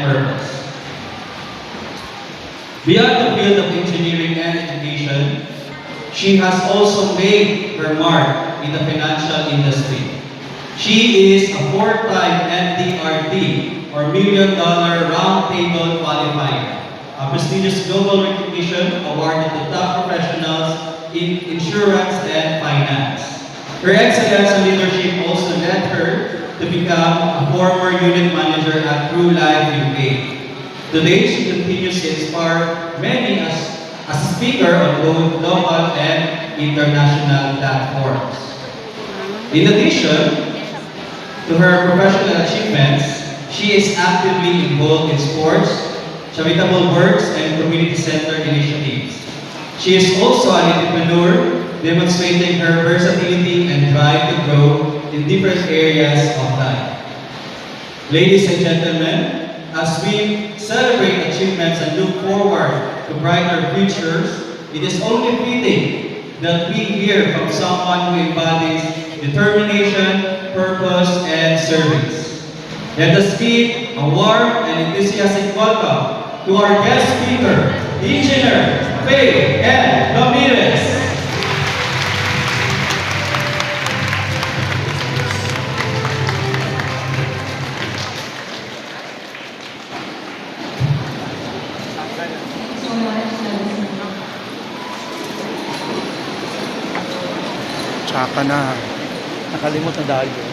and purpose. Beyond the field of engineering and education, she has also made her mark in the financial industry. She is a four-time MDRT, or Million Dollar Round Table qualifier, a prestigious global recognition awarded to top professionals in insurance and finance. Her excellence in leadership also led her to become a former unit manager at True Life UK. Today, she continues to inspire many as a speaker on both local and international platforms. In addition to her professional achievements, she is actively involved in sports, charitable works, and community center initiatives. She is also an entrepreneur, demonstrating her versatility and drive to grow in different areas of life. Ladies and gentlemen, as we celebrate achievements and look forward to brighter futures, it is only fitting that we hear from someone who embodies determination, purpose, and service. Let us give a warm and enthusiastic welcome to our guest speaker, Engineer Faye N. Ramirez. Tsaka na. Nakalimot na dahil yun.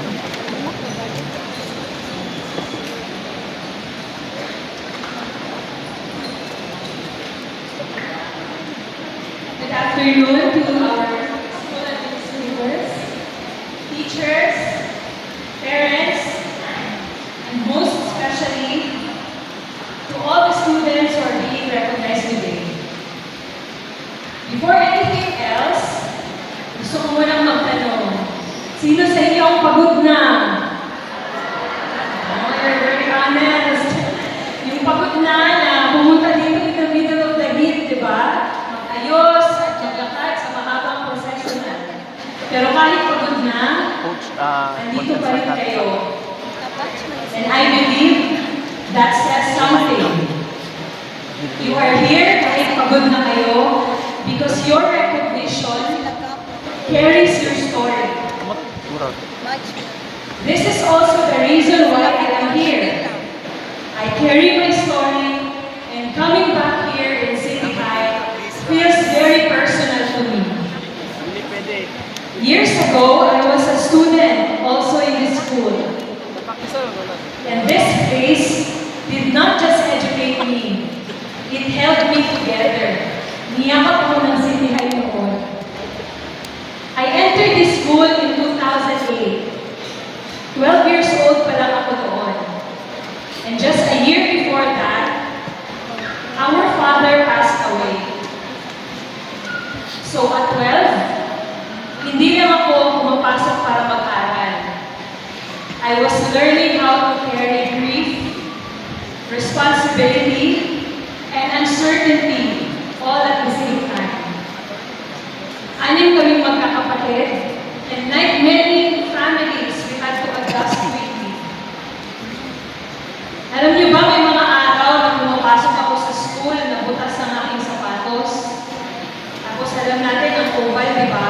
Good afternoon to our school administrators, teachers, parents, and most especially to all the students who are being recognized today. Before anything else, gusto ko munang magtanong, sino sa inyo ang pagod na? Oh, you're very honest. Yung pagod na pumunta dito in the middle of the heat, di ba? Mag-ayos at maglakad sa mahabang proseso na. Pero kahit pagod na, nandito pa rin kayo. And I believe that says something. You are here kahit pagod na kayo because your recognition carries your story. This is also the reason why I am here. I carry my story, and coming back here in City High feels very personal to me. Years ago, I was a student also in this school. And this place did not just educate me, it held me together. Niyakap ako ng City High noon. I entered this school in 2008. 12 years old pa lang ako noon. And just a year before that, our father passed away. So at 12, hindi lang ako pumapasok para mag-aral. I was learning how to carry grief, responsibility, and uncertainty all at the same time. Anim kaming magkakapatid, and like many families, we had to adjust quickly. Alam niyo ba, may mga araw na pumapasok ako sa school na butas ng aking sapatos. Tapos alam natin, ang oval, di ba?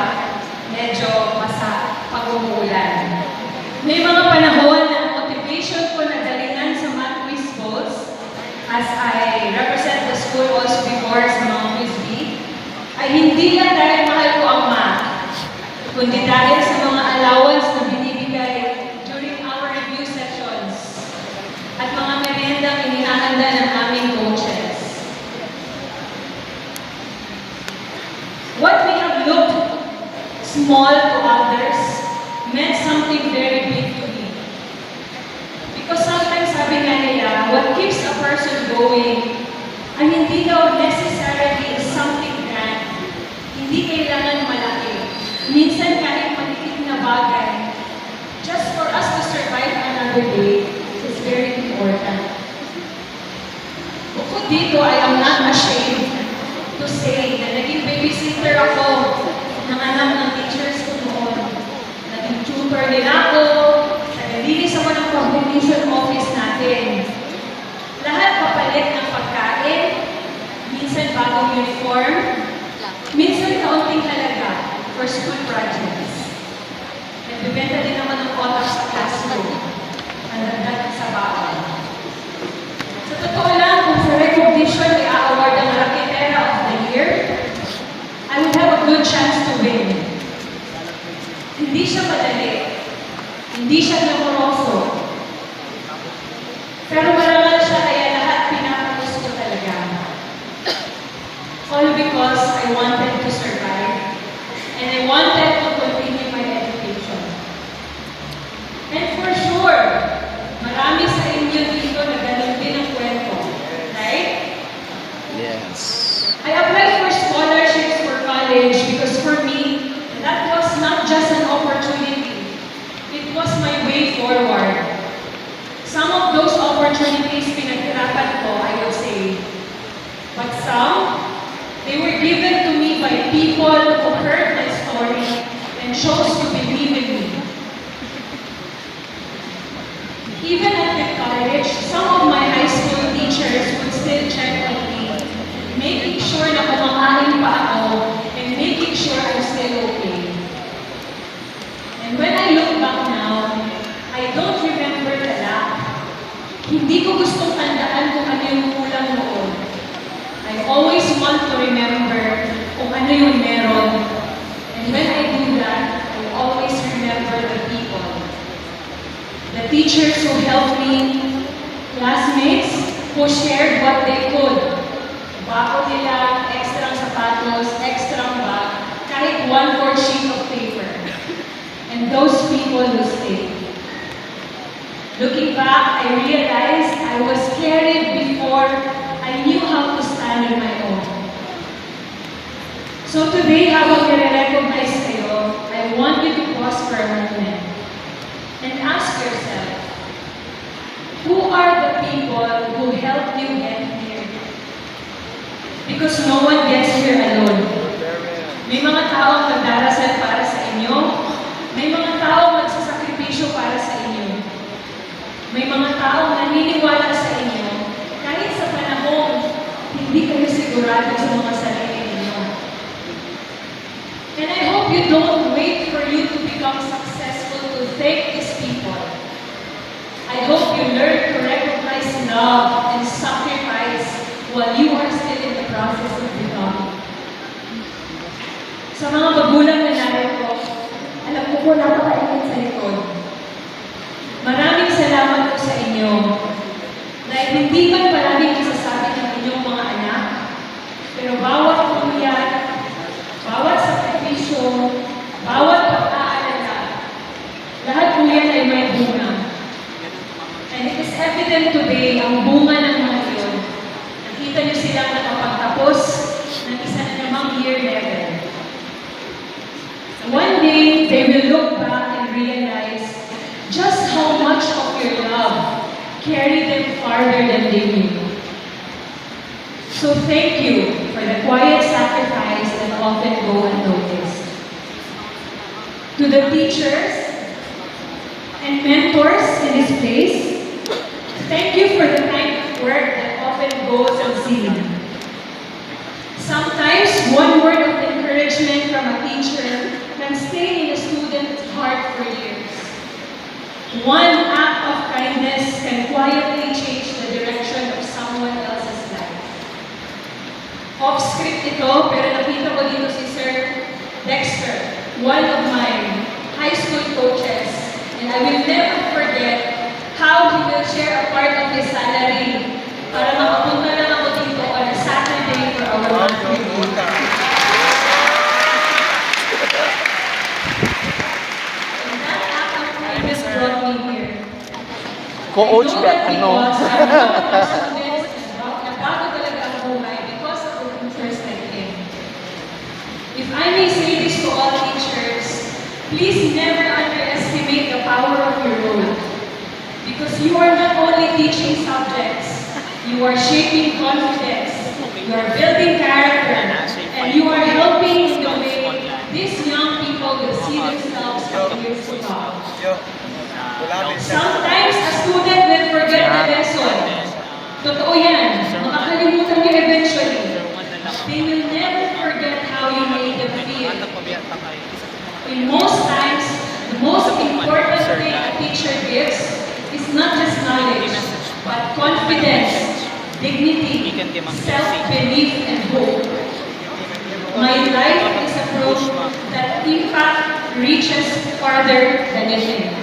Medyo basa pag umuulan. May mga panahon na motivation ko na galingan sa math quiz balls, as I represent the school also before sa mga quiz bee, ay hindi lang dahil mahal ko ang math, kundi dahil sa mga allowance na binibigay during our review sessions at mga meriendang inihahanda ng aming coaches. What may have looked small to others meant something very big to me. Because sometimes sabi nga nila, what keeps a person going ay hindi daw necessarily something grand. Hindi kailangan malaki. Minsan kahit maliit na bagay, just for us to survive another day is very important. Bukod dito, I am not ashamed to say na naging babysitter ako ng anak ng teachers ko noon. Naging tutor nila ako, nalinis ako ng coordination office natin. Lahat wanted to survive. And I wanted to continue my education. And for sure, marami sa inyo dito na ganun din ang kwento. Right? Yes. I applied for scholarships for college because for me, that was not just an opportunity. It was my way forward. Some of those opportunities pinaghirapan ko, I would say. But some, they were given to me by people who heard my story and chose to believe in me. Even at the college, some of my high school teachers would still check on me, making sure na kumakain pa ako and making sure I'm still okay. And when I look back now, I don't remember the lack. Hindi ko gustong tandaan kung ano yung kulang noon. I always want to remember kung ano yung meron. And when I do that, I always remember the people. The teachers who helped me, classmates who shared what they could. Bako nila, extra sapatos, extra bag, kahit 1/4 sheet of paper. And those people who stayed. Looking back, I realized I was carried before I knew how to stand on my own. So today, habang nire-recognize kayo, I want you to pause for a moment and ask yourself, who are the people who helped you get here? Because no one gets here alone. May mga taong magdarasal para sa inyo. May mga taong magsasakripisyo para sa inyo. May mga taong naniniwala sa inyo kahit sa panahon hindi kayo sigurado sa mga sarili ninyo. And I hope you don't wait for you to become successful to thank these people. I hope you learn to recognize love and sacrifice while you are still in the process of becoming. Sa mga magulang na narito, alam ko po napakainit sa likod. Maraming salamat po sa inyo dahil hindi man palaging masasabi ng inyong mga anak, pero bawat pumiyat, bawat sakripisyo, bawat pag-aalala, lahat po yan ay may bunga. And it is evident today ang bunga ng mga iyon. Nakita niyo silang nakapagtapos ng isa na namang year level. One day, they will look back and realize just how much of your love carried them farther than they knew. So thank you for the quiet sacrifice that often go unnoticed. To the teachers and mentors in this place, thank you for the kind of work that often goes unseen. Sometimes one word of encouragement from a teacher can stay in a student's heart for years. One act of kindness can quietly change the direction of someone else's life. Off-script ito, pero nakita ko dito si Sir Dexter, one of my high school coaches, and I will never forget how he will share a part of his salary para makapunta lang ako dito on a Saturday for our monthly meeting. And that act of kindness brought me here. Co-coach ba? Ano? Nabago talaga ang buhay because of the teachers like him. If I may say this to all teachers, please never underestimate the power of your role. Because you are not only teaching subjects, you are shaping confidence, you are building character, and you are helping in the way these young people will see themselves in years to come. Sometimes a student will forget the lesson. Totoo yan. Makakalimutan niyo eventually. They will never forget how you made them feel. In most times, the most important thing a teacher gives is not just knowledge, but confidence, dignity, self-belief, and hope. My life is a proof that impact reaches farther than you think.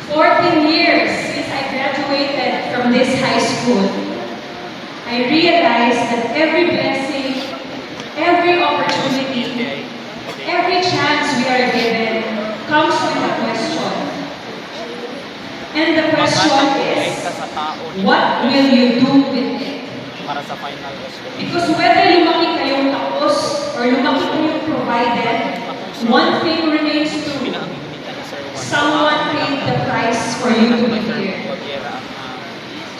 14 years since I graduated from this high school, I realized that every blessing every opportunity, every chance we are given comes with a question. And the question is, what will you do with it? para sa final resolution. Because whether lumaki kayong tapos or lumaki kayong provided, one thing remains true. Pinakikita ni Sir Juan. Someone paid the price for you to be here.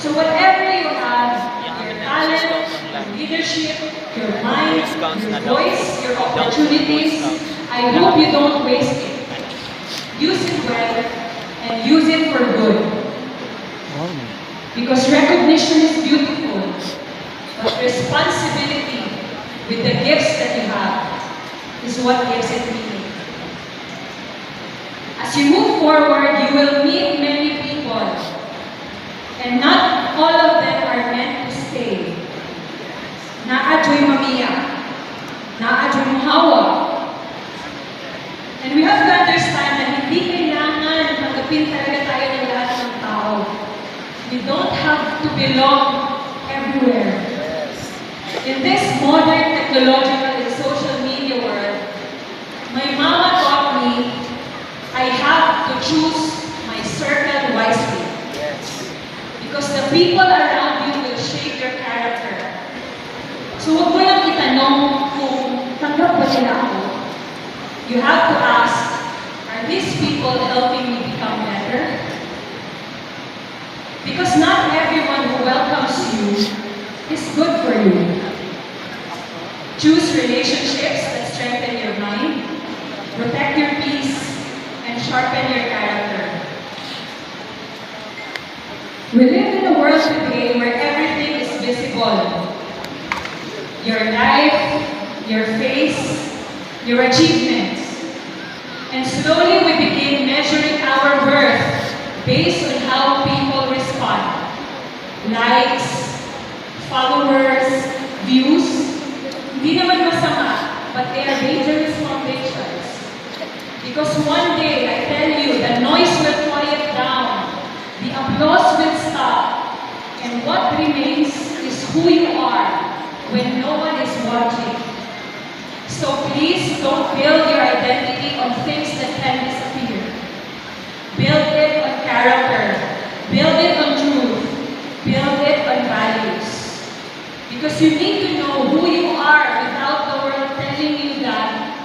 So whatever you have, your talent, your leadership, your mind, your voice, your opportunities, I hope you don't waste it. Use it well and use it for good. Wow. Because recognition is beautiful, but responsibility with the gifts that you have is what gives it meaning. As you move forward, you will meet many people, and not all of them are meant to stay. Naadyo'y mamiya, naadyo'y mahawa. And we have to understand na hindi kailangan tanggapin talaga tayo ng lahat ng tao. You don't have to belong everywhere. In this modern technological and social media world, my mama taught me I have to choose my circle wisely. Because the people around you will shape your character. So huwag mo lang itanong kung tanggap ba nila ako. You have to ask, are these people helping me become better? Because not everyone who welcomes you is good for you. Choose relationships that strengthen your mind, protect your peace, and sharpen your character. We live in a world today where everything is visible. Your life, your face, your achievements. And slowly we begin measuring our worth based on how people respond. Likes, followers, views. Hindi naman masama, but they are dangerous foundations. Because one day, I tell you, the noise will quiet down, the applause will stop, and what remains is who you are when no one is watching. So please don't build your identity on things that can disappear. Build it on character. Build it on truth. Build it on values. Because you need to know who you are without the world telling you that.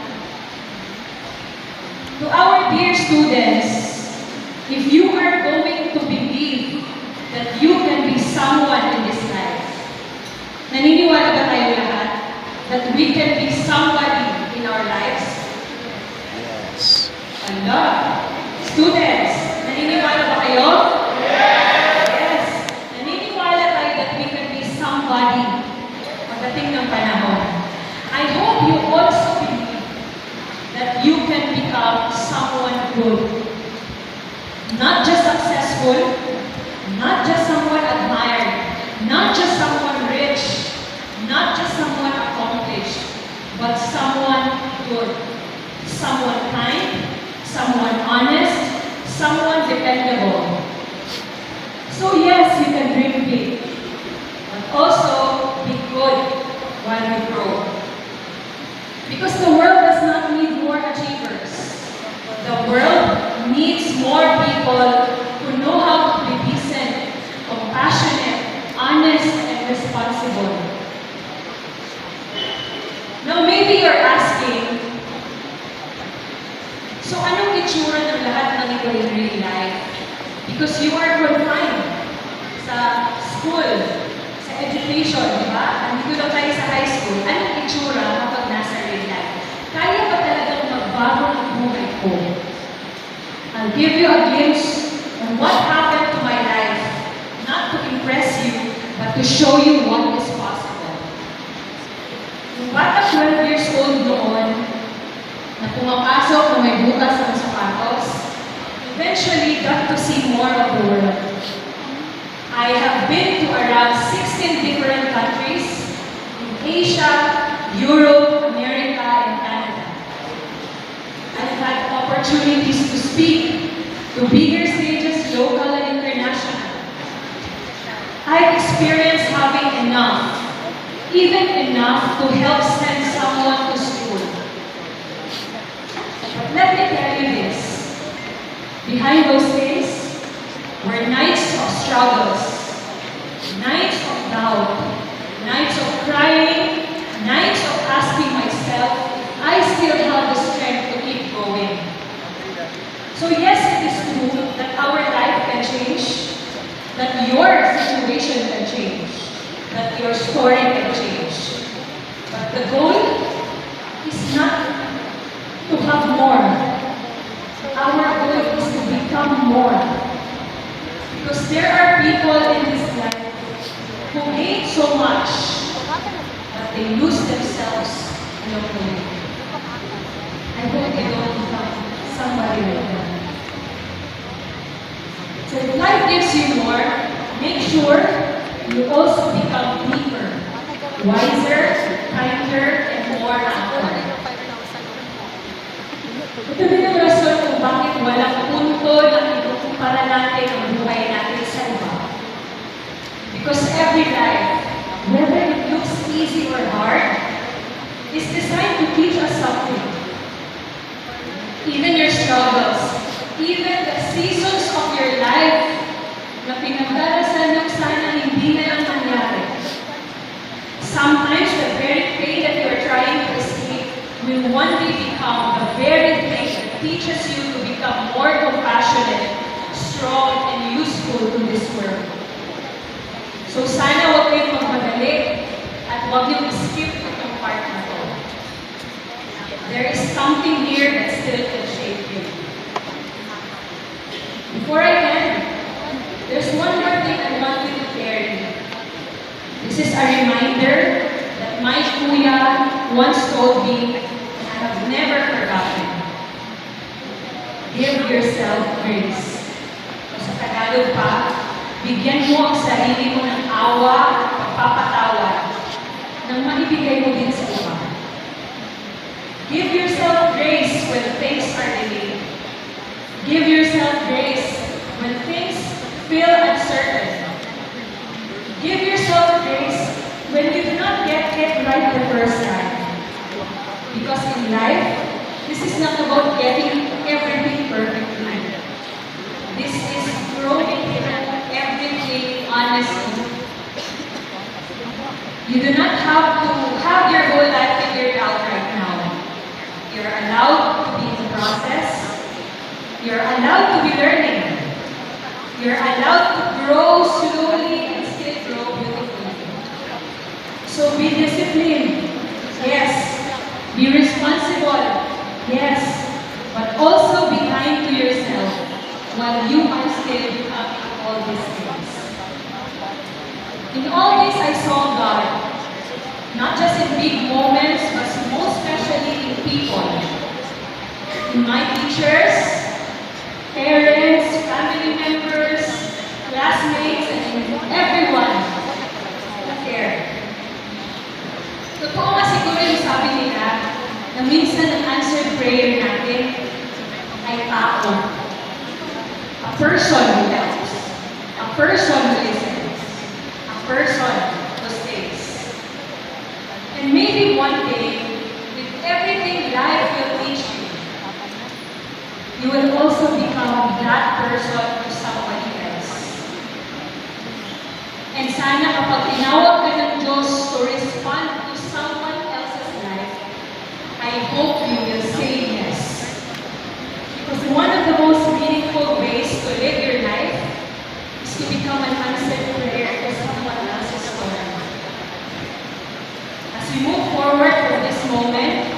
To our dear students, if you are going to believe that you can be someone in this life, naniniwala ba tayo lahat that we can be somebody in our lives? Yes. Allah. Students, naniniwala ba kayo? Yes. Naniniwala tayo that we can be somebody pagdating ng panahon. I hope you also believe that you can become someone good. Not just successful, not just someone admired, not just someone rich, not just someone accomplished, but someone good, someone kind, someone honest, someone dependable. So yes, you can dream big, but also be good while you grow. Because the world does not need more achievers. The world needs more people who know how to be decent, compassionate, honest, and responsible. Now maybe you're asking, so anong itsura ng lahat ng ito in real life? Because you are confined sa school, sa education, di ba? Andito lang tayo sa high school. Anong itsura kapag nasa real life? Kaya ba talagang magbago ang buhay ko? I'll give you a glimpse on what happened to my life, not to impress you, but to show you what is possible. Nung bata 12 years old noon, na pumapasok na may butas ng sapatos, eventually got to see more of the world. I have been to around 16 different countries in Asia, Europe, America, and Canada. I've had opportunities to speak to bigger stages, local and international. I've experienced having enough, even enough to help send someone tell you this. Behind those days were nights of struggles, nights of doubt, nights of crying, nights of asking myself, I still have the strength to keep going. So yes, it is true that our life can change, that your situation can change, that your story can change. But the goal is not to have more. Our goal is to become more. Because there are people in this life who hate so much, but they lose themselves along the way. I hope you don't become somebody like that. So if life gives you more, make sure you also become deeper, wiser, kinder, and more humble. Ito din ang rason kung bakit walang punto na ikukumpara natin ang buhay natin sa iba. Because every life, whether it looks easy or hard, is designed to teach us something. Even your struggles, even the seasons of your life na pinagdarasan ng sana hindi na lang mangyari. Sometimes the very pain that you are trying to escape will one day become the very thing that teaches you to become more compassionate, strong, and useful to this world. So sana huwag kayong magmadali at huwag niyong skip itong part na to. There is something here that still can shape you. Before I end, there's one more thing I want you to carry. This is a reminder that my kuya once told me, and I have never forgotten. Give yourself grace. O sa Tagalog pa, bigyan mo ang sarili mo ng awa, pagpapatawad, nang maibigay mo din sa iba. Give yourself grace when things are delayed. Give yourself grace when things feel uncertain. Give yourself grace when you do not get it right the first time. Because in life, this is not about getting everything perfectly. This is growing through everything honestly. You do not have to have your whole life figured out right now. You're allowed to be in the process. You're allowed to be learning. You're allowed to grow slowly and still grow beautifully. So be disciplined. Yes. Be responsible. Yes. But also be kind to yourself while you are still becoming all these things. In all this, I saw God. Not just in big moments, but most especially in people. In my teachers, parents, family members, classmates, and in everyone who cared. Totoo nga siguro yung sabi nila na minsan ang answered prayer natin ay tao. A person who helps. A person who listens. A person who stays. And maybe one day, with everything life will teach you, you will also become that person to somebody else. And sana kapag tinawag ka ng Diyos to respond to someone else's life, I hope you will say yes. Because one of the most meaningful ways to live your life is to become an answered prayer for someone else's story. As we move forward from this moment,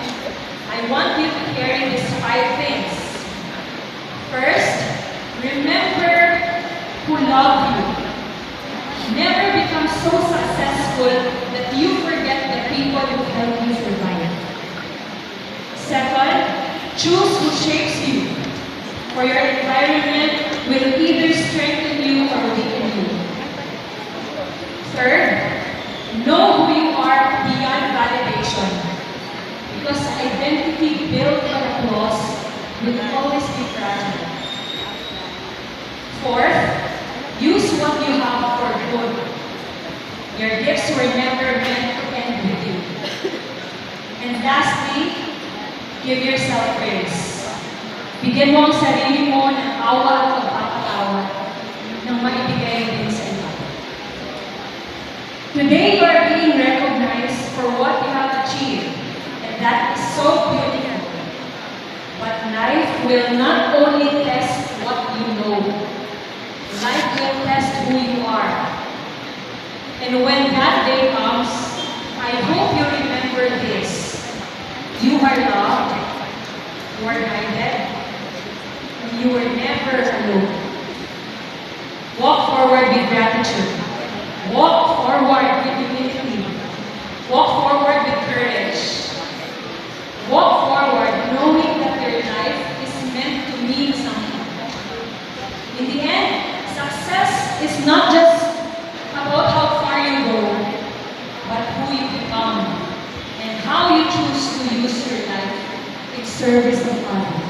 I want you to carry these 5 things. First, remember who loved you. Never become so successful that you forget the people who helped you survive. Second, choose who shapes you. For your environment will either strengthen you or weaken you. Third, know who you are beyond validation. Because identity built on applause will always be fragile. Fourth, use what you have for good. Your gifts were never meant to end with you. And lastly, give yourself grace. Bigyan mo ang sarili mo ng awa at pagpapatawad nang maibigay din sa iba. Today, you are being recognized for what you have achieved, and that is so beautiful. But life will not only test what you know, life will test who you are. And when that day comes, I hope you remember this. You are loved, you are guided, and you were never alone. Walk forward with gratitude. Walk forward with humility. Walk forward with courage. Walk forward knowing that your life is meant to mean something. In the end, success is not just about how far you go, but who you become and how you choose to use your life in service of others.